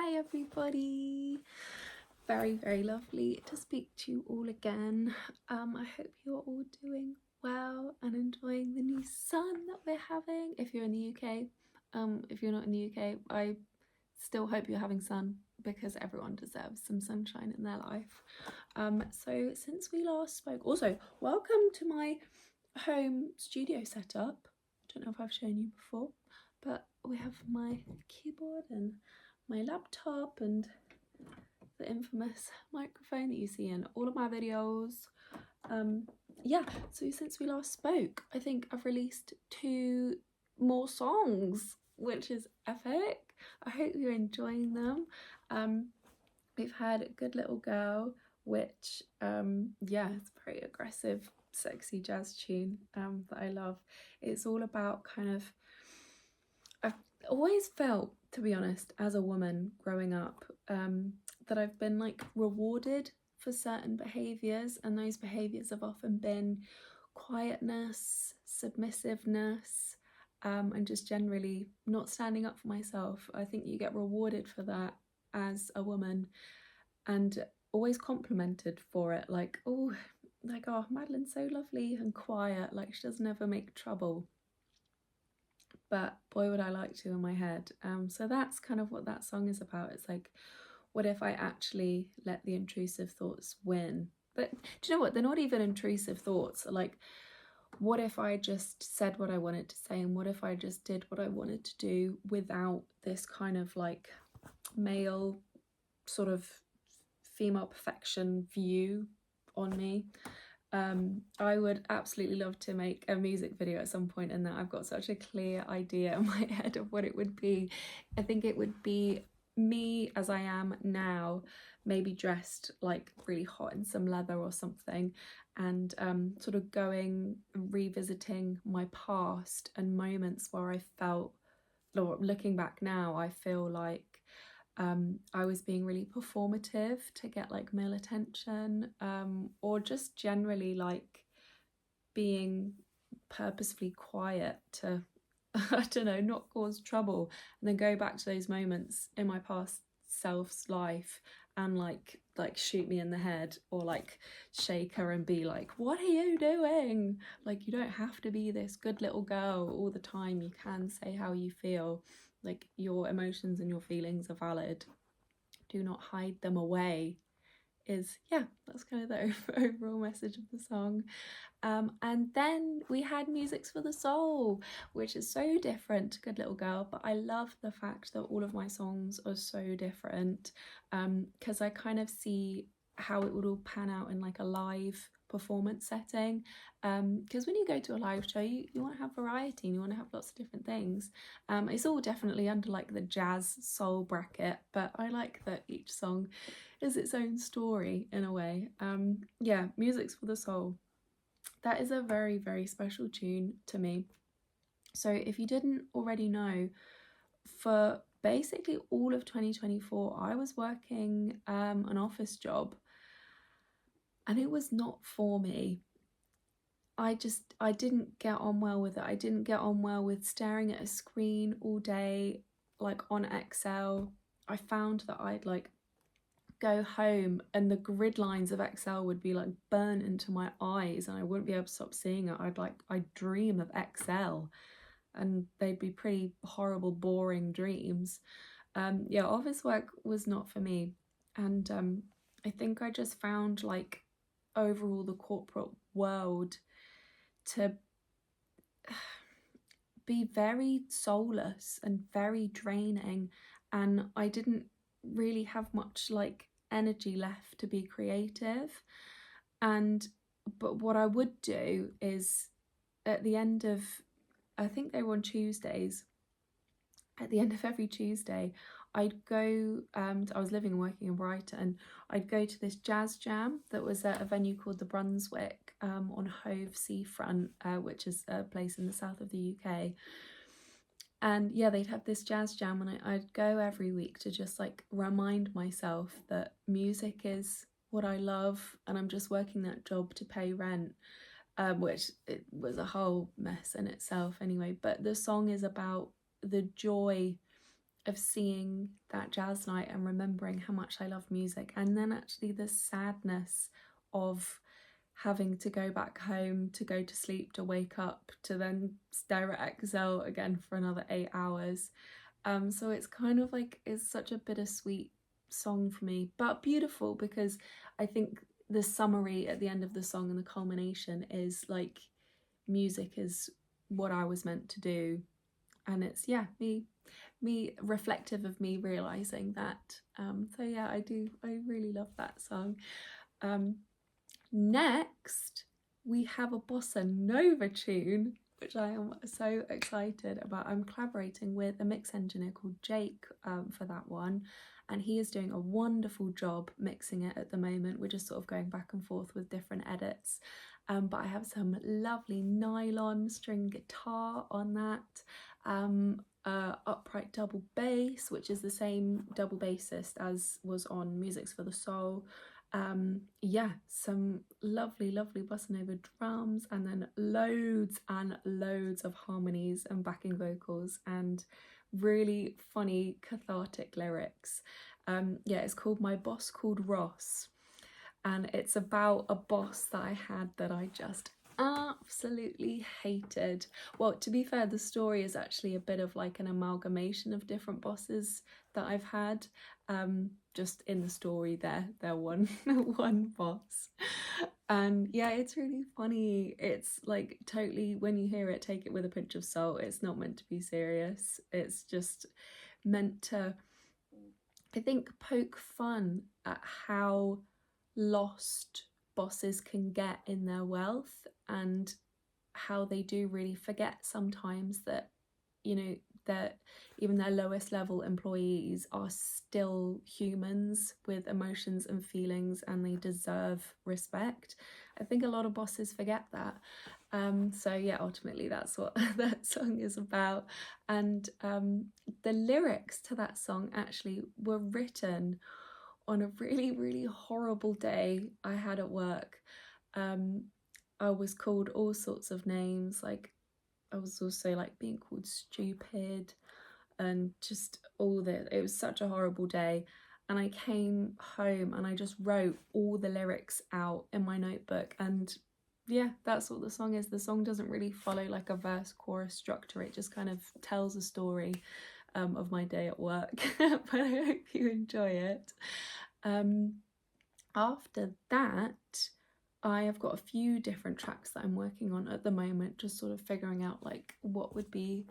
Hi everybody, very lovely to speak to you all again. I hope you're all doing well and enjoying the new sun that we're having. If you're in the UK, if you're not in the UK, I still hope you're having sun because everyone deserves some sunshine in their life. So since we last spoke, also welcome to my home studio setup. I don't know if I've shown you before, but we have my keyboard and my laptop and the infamous microphone that you see in all of my videos. Yeah, so since we last spoke, I think I've released 2 more songs, which is epic. I hope you're enjoying them. We've had Good Little Girl, which yeah, it's a very aggressive, sexy jazz tune that I love. It's all about kind of, I've always felt, to be honest, as a woman growing up, that I've been like rewarded for certain behaviours, and those behaviours have often been quietness, submissiveness, and just generally not standing up for myself. I think you get rewarded for that as a woman and always complimented for it, like, oh, Madeline's so lovely and quiet, like she doesn't ever make trouble. But boy would I like to in my head. So that's kind of what that song is about. It's like, what if I actually let the intrusive thoughts win? But do you know what, they're not even intrusive thoughts. Like, what if I just said what I wanted to say, and what if I just did what I wanted to do without this kind of like male sort of female perfection view on me? I would absolutely love to make a music video at some point, and that I've got such a clear idea in my head of what it would be. I think it would be me as I am now, maybe dressed like really hot in some leather or something, and sort of revisiting my past and moments where I felt, or looking back now, I feel like I was being really performative to get like male attention, or just generally like being purposefully quiet to I don't know, not cause trouble, and then go back to those moments in my past self's life and like shoot me in the head, or like shake her and be like, what are you doing? Like, you don't have to be this good little girl all the time. You can say how you feel. Like, your emotions and your feelings are valid. Do not hide them away. Yeah, that's kind of the overall message of the song. And then we had Musics for the Soul, which is so different to Good Little Girl, but I love the fact that all of my songs are so different, because I kind of see how it would all pan out in like a live performance setting, because when you go to a live show, you want to have variety and you want to have lots of different things. It's all definitely under like the jazz soul bracket, but I like that each song is its own story in a way. Yeah, Musics for the Soul, that is a very special tune to me. So if you didn't already know, for basically all of 2024, I was working an office job, and it was not for me. I didn't get on well with it. I didn't get on well with staring at a screen all day, like on Excel. I found that I'd like go home and the grid lines of Excel would be like burnt into my eyes, and I wouldn't be able to stop seeing it. I'd dream of Excel, and they'd be pretty horrible, boring dreams. Yeah, office work was not for me. And I think I just found like overall the corporate world to be very soulless and very draining, and I didn't really have much like energy left to be creative. But what I would do is, at the end of, I think they were on Tuesdays, at the end of every Tuesday, I'd go, I was living and working in Brighton, I'd go to this jazz jam that was at a venue called the Brunswick, on Hove Seafront, which is a place in the south of the UK. And yeah, they'd have this jazz jam, and I'd go every week to just like remind myself that music is what I love, and I'm just working that job to pay rent, which it was a whole mess in itself anyway. But the song is about the joy of seeing that jazz night and remembering how much I love music, and then actually the sadness of having to go back home, to go to sleep, to wake up, to then stare at Excel again for another 8 hours. So it's kind of like, it's such a bittersweet song for me, but beautiful, because I think the summary at the end of the song and the culmination is like, music is what I was meant to do. And it's, yeah, me reflective of me realizing that. So yeah, I really love that song. Next we have a bossa nova tune, which I am so excited about. I'm collaborating with a mix engineer called Jake for that one, and he is doing a wonderful job mixing it at the moment. We're just sort of going back and forth with different edits, but I have some lovely nylon string guitar on that, upright double bass, which is the same double bassist as was on Music's for the Soul. Yeah, some lovely bossa nova drums, and then loads and loads of harmonies and backing vocals, and really funny cathartic lyrics. Yeah, it's called My Boss Called Ross, and it's about a boss that I had that I just absolutely hated. Well, to be fair, the story is actually a bit of like an amalgamation of different bosses that I've had. Just in the story, they're one one boss, and yeah, it's really funny. It's like, totally, when you hear it, take it with a pinch of salt. It's not meant to be serious. It's just meant to, I think, poke fun at how lost bosses can get in their wealth, and how they do really forget sometimes that, you know, that even their lowest level employees are still humans with emotions and feelings, and they deserve respect. I think a lot of bosses forget that. So yeah, ultimately that's what that song is about. And the lyrics to that song actually were written on a really horrible day I had at work. I was called all sorts of names, like I was also like being called stupid, and just all that. It was such a horrible day, and I came home and I just wrote all the lyrics out in my notebook, and yeah, that's what the song is. The song doesn't really follow like a verse chorus structure. It just kind of tells a story of my day at work. But I hope you enjoy it. After that, I have got a few different tracks that I'm working on at the moment, just sort of figuring out like what would be,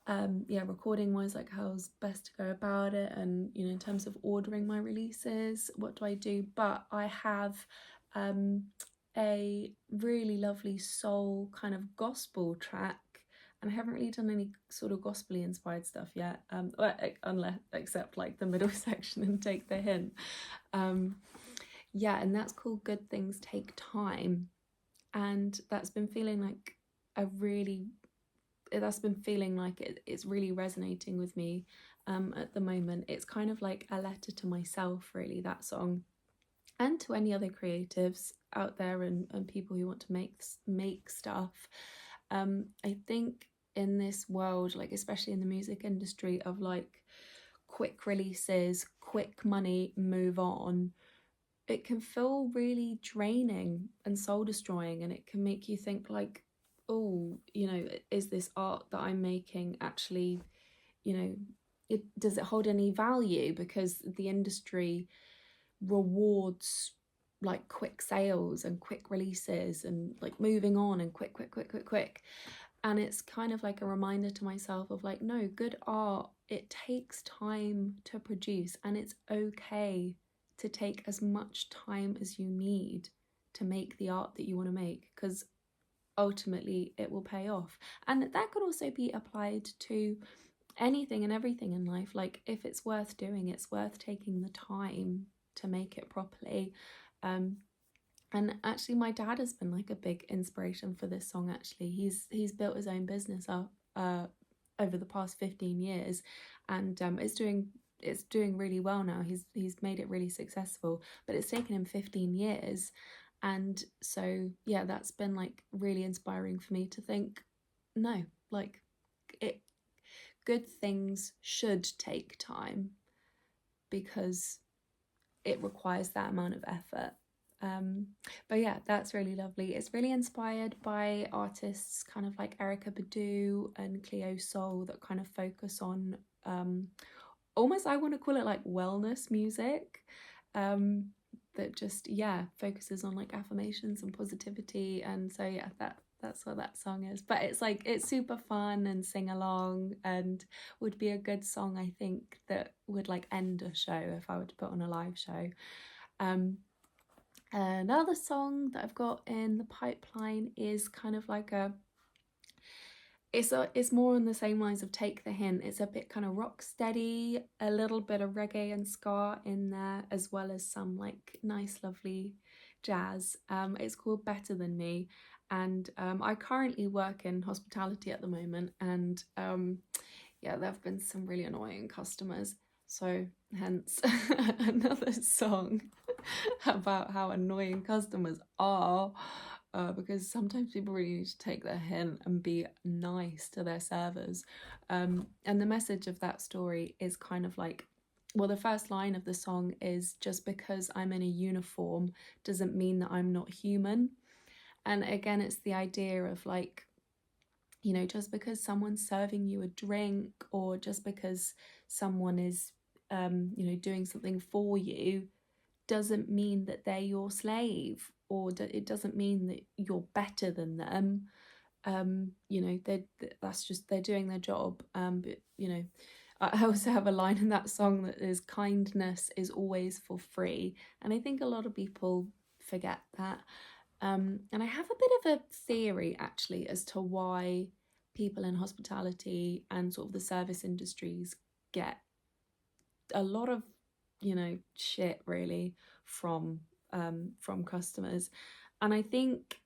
yeah, recording wise, like how's best to go about it, and you know, in terms of ordering my releases, what do I do. But I have a really lovely soul kind of gospel track, and I haven't really done any sort of gospelly inspired stuff yet, unless, except like the middle section and Take the Hint. Yeah, and that's called Good Things Take Time, and that's been feeling like it's really resonating with me at the moment. It's kind of like a letter to myself, really, that song, and to any other creatives out there, and people who want to make stuff. I think in this world, like especially in the music industry, of like quick releases, quick money, move on, it can feel really draining and soul destroying, and it can make you think like, oh, you know, is this art that I'm making actually, you know, does it hold any value? Because the industry rewards like quick sales and quick releases and like moving on and quick. And it's kind of like a reminder to myself of like, no, good art, it takes time to produce, and it's okay to take as much time as you need to make the art that you want to make, because ultimately it will pay off. And that could also be applied to anything and everything in life. Like if it's worth doing, it's worth taking the time to make it properly. And actually my dad has been like a big inspiration for this song. Actually, he's built his own business up over the past 15 years, and it's doing really well now. He's made it really successful, but it's taken him 15 years. And so yeah, that's been like really inspiring for me to think, no, like, it good things should take time because it requires that amount of effort. But yeah, that's really lovely. It's really inspired by artists kind of like Erykah Badu and Cleo Sol that kind of focus on almost, I want to call it like wellness music, that just, yeah, focuses on like affirmations and positivity. And so yeah, that's what that song is. But it's like, it's super fun and sing along, and would be a good song, I think, that would like end a show if I were to put on a live show. Another song that I've got in the pipeline is kind of like it's more on the same lines of Take the Hint. It's a bit kind of rock steady, a little bit of reggae and ska in there, as well as some like nice lovely jazz. It's called Better Than Me, and I currently work in hospitality at the moment, and yeah, there have been some really annoying customers, so hence another song about how annoying customers are, because sometimes people really need to take their hint and be nice to their servers. And the message of that story is kind of like, well, the first line of the song is, just because I'm in a uniform doesn't mean that I'm not human. And again, it's the idea of like, you know, just because someone's serving you a drink, or just because someone is you know, doing something for you, doesn't mean that they're your slave, or it doesn't mean that you're better than them. You know, that's just, they're doing their job. But you know, I also have a line in that song that is, kindness is always for free, and I think a lot of people forget that. And I have a bit of a theory actually as to why people in hospitality and sort of the service industries get a lot of, you know, shit really from customers. And I think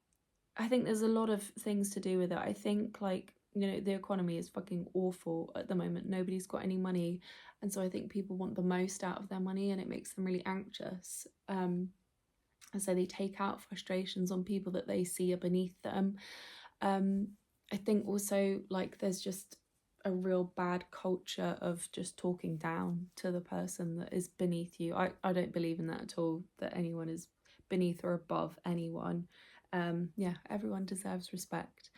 there's a lot of things to do with it. I think, like, you know, the economy is fucking awful at the moment. Nobody's got any money, and so I think people want the most out of their money, and it makes them really anxious. And so they take out frustrations on people that they see are beneath them. I think also, like, there's just a real bad culture of just talking down to the person that is beneath you. I don't believe in that at all, that anyone is beneath or above anyone. Yeah, everyone deserves respect.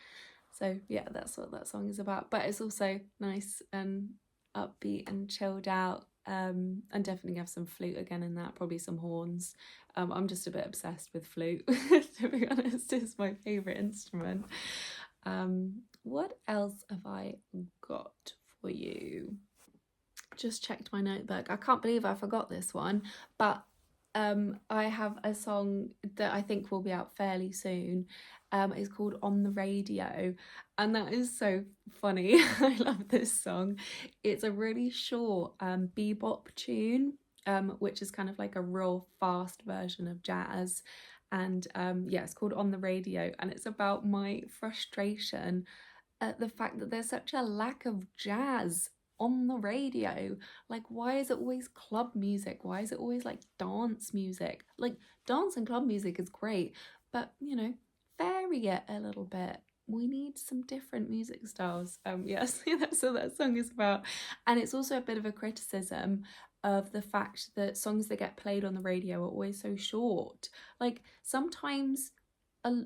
So yeah, that's what that song is about. But it's also nice and upbeat and chilled out. And definitely have some flute again in that, probably some horns. I'm just a bit obsessed with flute, to be honest. It's my favourite instrument. What else have I got for you? Just checked my notebook. I can't believe I forgot this one, but I have a song that I think will be out fairly soon. It's called On the Radio, and that is so funny. I love this song. It's a really short bebop tune, which is kind of like a real fast version of jazz. And yeah, it's called On the Radio, and it's about my frustration at the fact that there's such a lack of jazz on the radio. Like, why is it always club music? Why is it always like dance music? Like, dance and club music is great, but you know, vary it a little bit. We need some different music styles. Yes, that's what that song is about. And it's also a bit of a criticism of the fact that songs that get played on the radio are always so short. Like, sometimes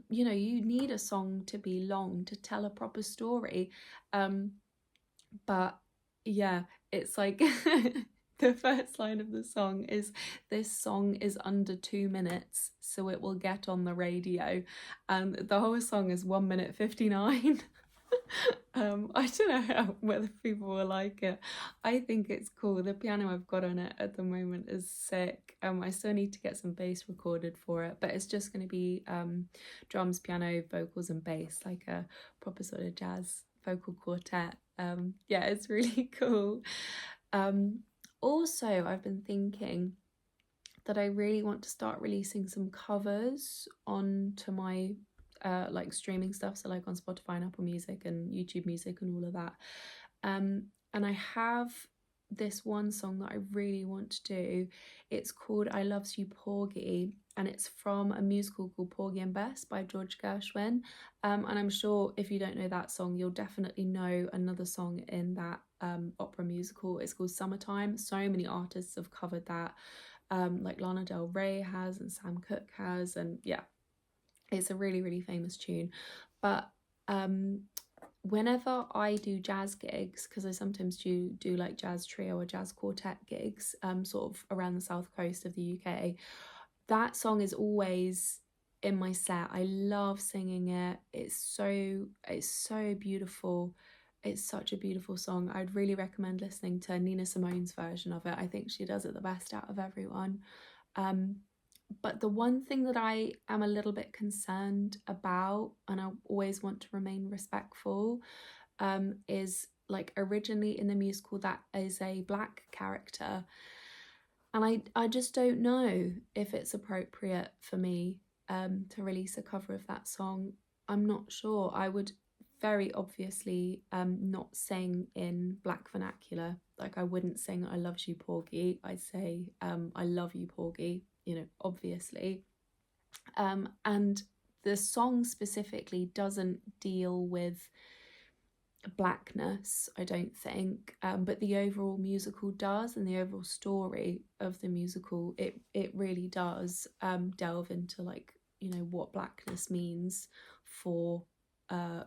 you know, you need a song to be long to tell a proper story. But yeah, it's like the first line of the song is, this song is under 2 minutes, so it will get on the radio. And the whole song is 1 minute 59. I don't know whether people will like it. I think it's cool. The piano I've got on it at the moment is sick. I still need to get some bass recorded for it, but it's just going to be drums, piano, vocals and bass, like a proper sort of jazz vocal quartet. Yeah, it's really cool. Also, I've been thinking that I really want to start releasing some covers onto my like streaming stuff, so like on Spotify and Apple Music and YouTube Music and all of that. And I have this one song that I really want to do. It's called I Loves You Porgy, and it's from a musical called Porgy and Bess by George Gershwin. And I'm sure if you don't know that song, you'll definitely know another song in that opera musical. It's called Summertime. So many artists have covered that, like Lana Del Rey has and Sam Cooke has, and yeah, it's a really, really famous tune. But whenever I do jazz gigs, because I sometimes do like jazz trio or jazz quartet gigs, sort of around the south coast of the UK, that song is always in my set. I love singing it. It's so beautiful. It's such a beautiful song. I'd really recommend listening to Nina Simone's version of it. I think she does it the best out of everyone. But the one thing that I am a little bit concerned about, and I always want to remain respectful, is like originally in the musical that is a black character. And I just don't know if it's appropriate for me to release a cover of that song. I'm not sure. I would very obviously not sing in black vernacular. Like I wouldn't sing I loves you Porgy. I'd say I love you Porgy, you know, obviously. And the song specifically doesn't deal with blackness, I don't think, but the overall musical does, and the overall story of the musical, it really does delve into, like, you know, what blackness means for a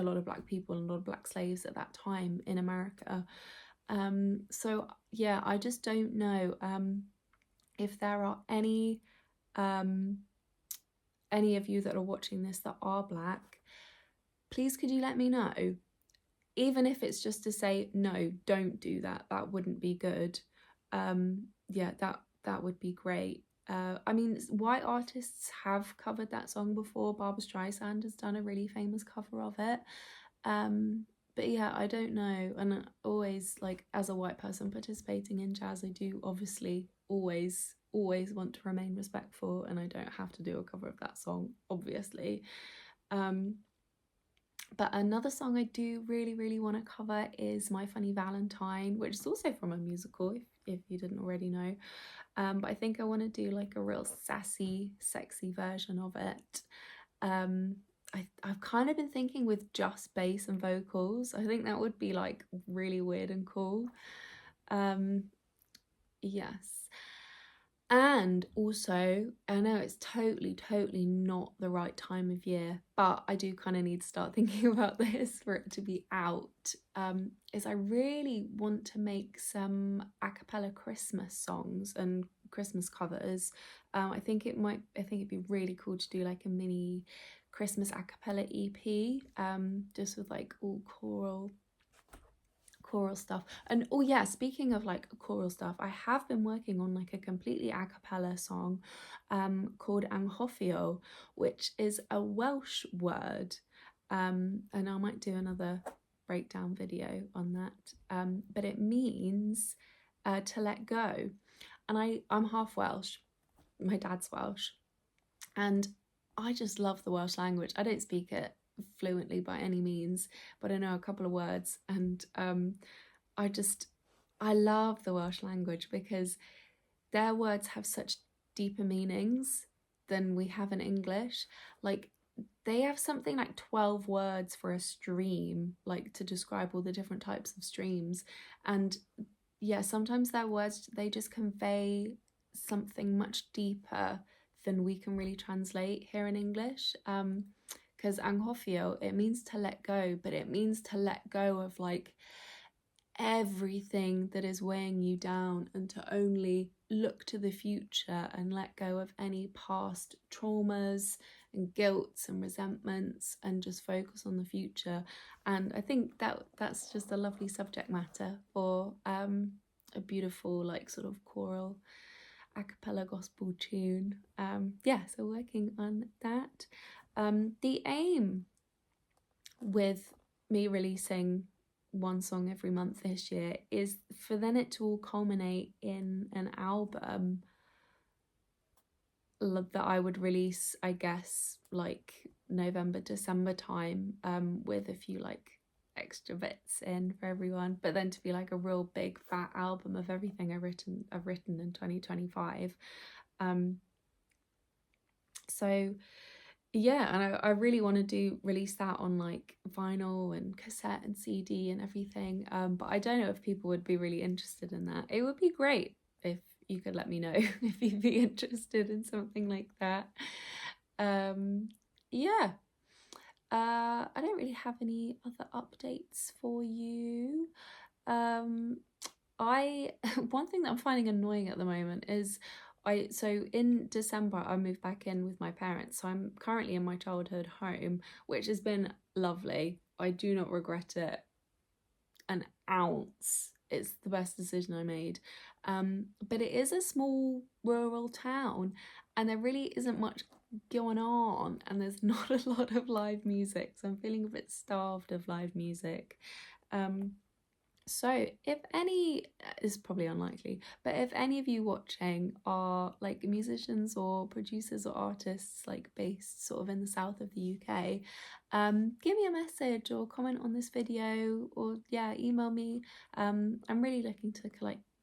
lot of black people and a lot of black slaves at that time in America. So yeah, I just don't know if there are any of you that are watching this that are black. Please could you let me know, even if it's just to say no, don't do that, that wouldn't be good. Yeah, that would be great. I mean, white artists have covered that song before. Barbra Streisand has done a really famous cover of it. But yeah, I don't know. And always, like, as a white person participating in jazz, I do obviously always want to remain respectful, and I don't have to do a cover of that song, obviously. But another song I do really want to cover is My Funny Valentine, which is also from a musical, if you didn't already know. But I think I want to do like a real sassy, sexy version of it. I've kind of been thinking with just bass and vocals. I think that would be like really weird and cool. Yes. And also, I know it's totally not the right time of year, but I do kind of need to start thinking about this for it to be out. Is I really want to make some a cappella Christmas songs and Christmas covers. I think it'd be really cool to do like a mini Christmas a cappella EP, just with like all choral stuff. And oh yeah, speaking of like choral stuff, I have been working on like a completely a cappella song called Anghofio, which is a Welsh word, and I might do another breakdown video on that, but it means to let go. And I'm half Welsh, my dad's Welsh, and I just love the Welsh language. I don't speak it fluently by any means, but I know a couple of words, and I love the Welsh language because their words have such deeper meanings than we have in English. Like, they have something like 12 words for a stream, like to describe all the different types of streams. And yeah, sometimes their words, they just convey something much deeper than we can really translate here in English. Because Anghofio, it means to let go, but it means to let go of like everything that is weighing you down, and to only look to the future and let go of any past traumas and guilts and resentments, and just focus on the future. And I think that's just a lovely subject matter for a beautiful, like, sort of choral a cappella gospel tune. Yeah, so working on that. The aim with me releasing one song every month this year is for then it to all culminate in an album that I would release, I guess, like November, December time, with a few like extra bits in for everyone, but then to be like a real big fat album of everything I've written in 2025. So yeah, and I really want to release that on like vinyl and cassette and CD and everything. But I don't know if people would be really interested in that. It would be great if you could let me know if you'd be interested in something like that. Yeah. I don't really have any other updates for you. I one thing that I'm finding annoying at the moment is so in December I moved back in with my parents. So I'm currently in my childhood home, which has been lovely. I do not regret it an ounce. It's the best decision I made. But it is a small rural town and there really isn't much going on and there's not a lot of live music. So I'm feeling a bit starved of live music. So if any, is probably unlikely, but if any of you watching are like musicians or producers or artists like based sort of in the south of the UK, give me a message or comment on this video, or yeah, email me. I'm really looking to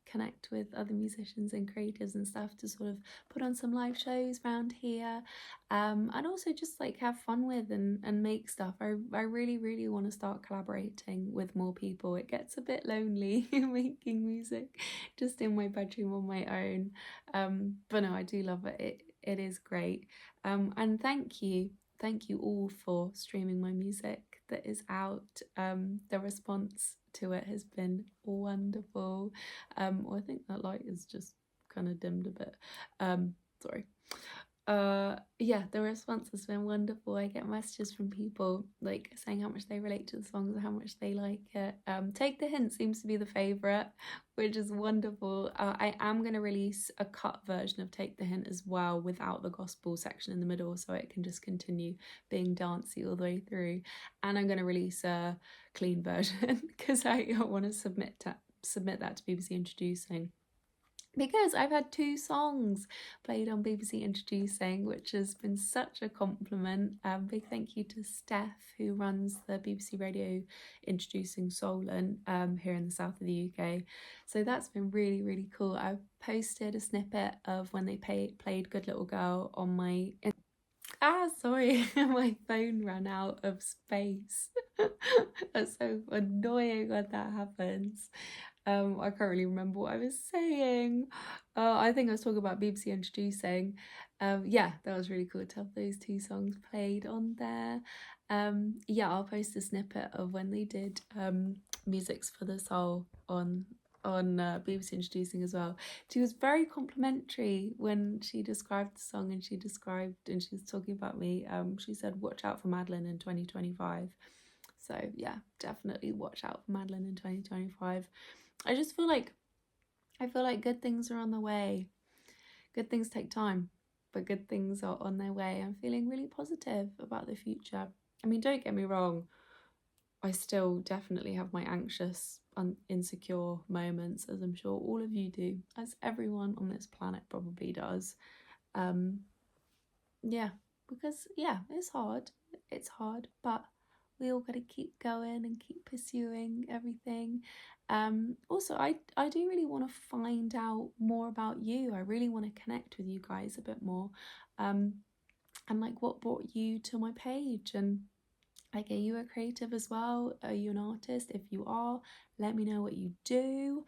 connect with other musicians and creators and stuff to sort of put on some live shows around here, and also just like have fun with and make stuff. I really want to start collaborating with more people. It gets a bit lonely making music just in my bedroom on my own, but no, I do love it. It is great, and thank you all for streaming my music that is out. The response to it has been wonderful. Well, I think that light is just kind of dimmed a bit. Sorry. Yeah, the response has been wonderful. I get messages from people like saying how much they relate to the songs and how much they like it. Take the Hint seems to be the favorite, which is wonderful. I am going to release a cut version of Take the Hint as well without the gospel section in the middle, so it can just continue being dancey all the way through. And I'm going to release a clean version because I want to submit that to BBC Introducing, because I've had 2 songs played on BBC Introducing, which has been such a compliment. Big thank you to Steph, who runs the BBC Radio Introducing Solent here in the south of the UK. So that's been really cool. I posted a snippet of when they played Good Little Girl on my... sorry, my phone ran out of space. That's so annoying when that happens. I can't really remember what I was saying. I think I was talking about BBC Introducing. Yeah, that was really cool to have those 2 songs played on there. Yeah, I'll post a snippet of when they did Music's for the Soul on BBC Introducing as well. She was very complimentary when she described the song, and she was talking about me. She said, watch out for Madeline in 2025. So yeah, definitely watch out for Madeline in 2025. I feel like good things are on the way. Good things take time, but good things are on their way. I'm feeling really positive about the future. I mean, don't get me wrong, I still definitely have my anxious, insecure moments, as I'm sure all of you do, as everyone on this planet probably does. Yeah, because yeah, it's hard, but we all got to keep going and keep pursuing everything. Also, I do really want to find out more about you. I really want to connect with you guys a bit more, and like what brought you to my page, and like, are you a creative as well? Are you an artist? If you are, let me know what you do.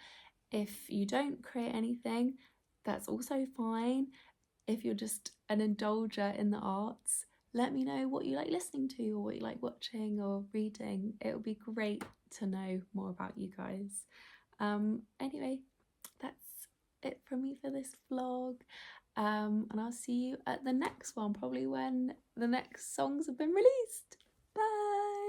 If you don't create anything, that's also fine. If you're just an indulger in the arts, let me know what you like listening to or what you like watching or reading. It would be great to know more about you guys. Anyway, that's it from me for this vlog. And I'll see you at the next one, probably when the next songs have been released. Bye!